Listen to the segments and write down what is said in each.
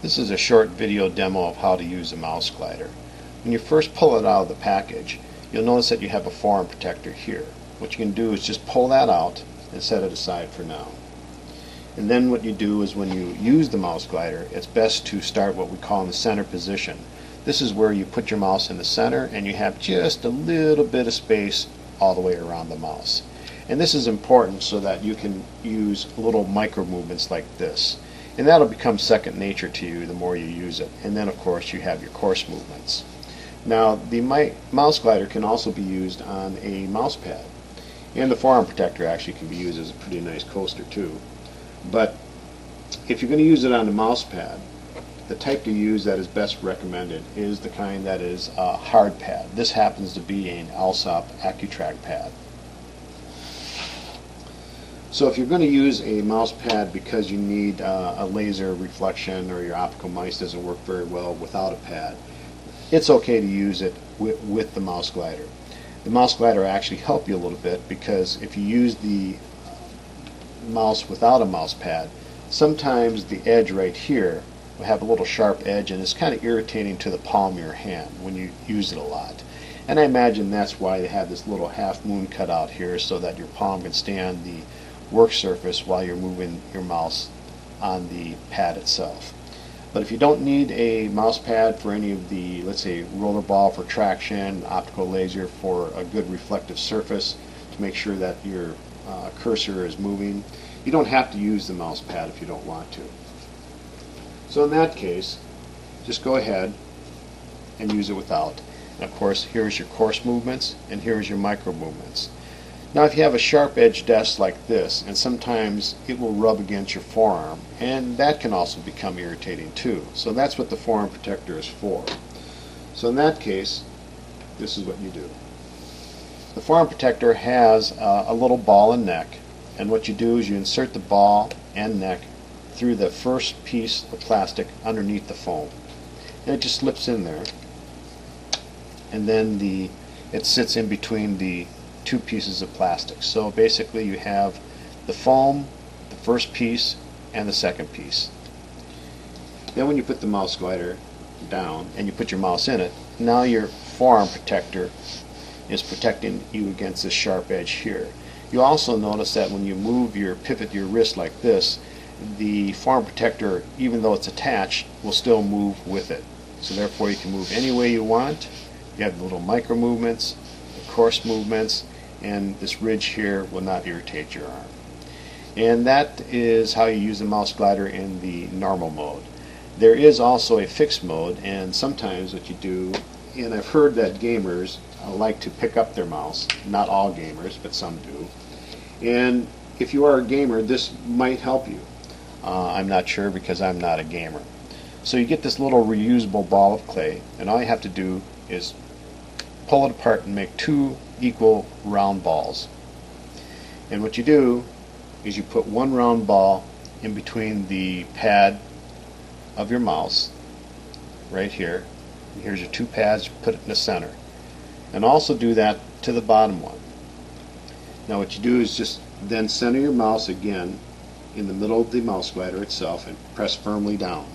This is a short video demo of how to use a MouseGlider. When you first pull it out of the package, you'll notice that you have a forearm protector here. What you can do is just pull that out and set it aside for now. And then what you do is when you use the MouseGlider, it's best to start what we call in the center position. This is where you put your mouse in the center and you have just a little bit of space all the way around the mouse. And this is important so that you can use little micro movements like this. And that'll become second nature to you the more you use it. And then of course you have your coarse movements. Now the MouseGlider can also be used on a mouse pad. And the forearm protector actually can be used as a pretty nice coaster too. But if you're going to use it on a mouse pad, the type to use that is best recommended is the kind that is a hard pad. This happens to be an Alsop AccuTrack pad. So if you're going to use a mouse pad because you need a laser reflection or your optical mice doesn't work very well without a pad, it's okay to use it with the MouseGlider. The MouseGlider will actually help you a little bit because if you use the mouse without a mouse pad, sometimes the edge right here will have a little sharp edge and it's kind of irritating to the palm of your hand when you use it a lot. And I imagine that's why they have this little half moon cut out here so that your palm can stay on the work surface while you're moving your mouse on the pad itself. But if you don't need a mouse pad for any of the, let's say, roller ball for traction, optical laser for a good reflective surface to make sure that your cursor is moving, you don't have to use the mouse pad if you don't want to. So in that case, just go ahead and use it without. And of course, here's your coarse movements and here's your micro movements. Now if you have a sharp edge desk like this, and sometimes it will rub against your forearm, and that can also become irritating too. So that's what the forearm protector is for. So in that case, this is what you do. The forearm protector has a little ball and neck, and what you do is you insert the ball and neck through the first piece of plastic underneath the foam. And it just slips in there, and then it sits in between the two pieces of plastic. So basically you have the foam, the first piece, and the second piece. Then when you put the MouseGlider down and you put your mouse in it, now your forearm protector is protecting you against this sharp edge here. You also notice that when you pivot your wrist like this, the forearm protector, even though it's attached, will still move with it. So therefore you can move any way you want. You have the little micro movements, the coarse movements, and this ridge here will not irritate your arm. And that is how you use the MouseGlider in the normal mode. There is also a fixed mode, and sometimes what you do, and I've heard that gamers like to pick up their mouse. Not all gamers, but some do. And if you are a gamer, this might help you. I'm not sure because I'm not a gamer. So you get this little reusable ball of clay, and all you have to do is pull it apart and make two equal round balls. And what you do is you put one round ball in between the pad of your mouse right here. And here's your two pads, you put it in the center. And also do that to the bottom one. Now what you do is just then center your mouse again in the middle of the MouseGlider itself and press firmly down.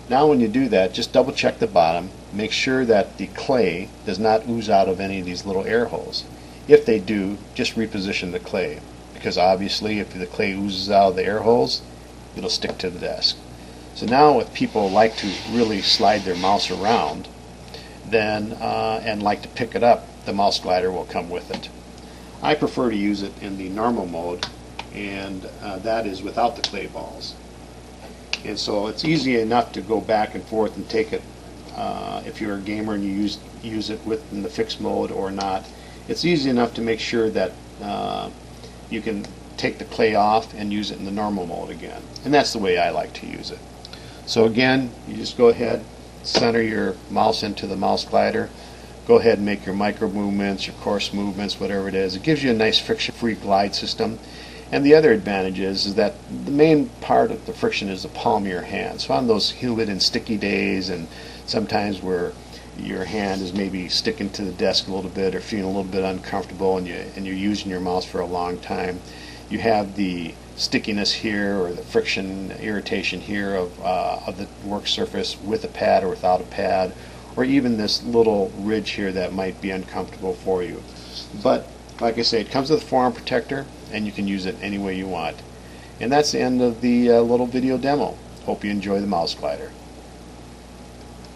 Now when you do that, just double check the bottom, make sure that the clay does not ooze out of any of these little air holes. If they do, just reposition the clay, because obviously if the clay oozes out of the air holes, it'll stick to the desk. So now if people like to really slide their mouse around, then and like to pick it up, the MouseGlider will come with it. I prefer to use it in the normal mode, and that is without the clay balls. And so it's easy enough to go back and forth and take it if you're a gamer and you use it in the fixed mode or not. It's easy enough to make sure that you can take the clay off and use it in the normal mode again. And that's the way I like to use it. So again, you just go ahead, center your mouse into the MouseGlider, go ahead and make your micro movements, your coarse movements, whatever it is. It gives you a nice friction-free glide system. And the other advantage is that the main part of the friction is the palm of your hand. So on those humid and sticky days, and sometimes where your hand is maybe sticking to the desk a little bit or feeling a little bit uncomfortable and you're using your mouse for a long time, you have the stickiness here or the friction, irritation here of the work surface with a pad or without a pad, or even this little ridge here that might be uncomfortable for you. But like I say, it comes with a forearm protector and you can use it any way you want. And that's the end of the little video demo. Hope you enjoy the MouseGlider.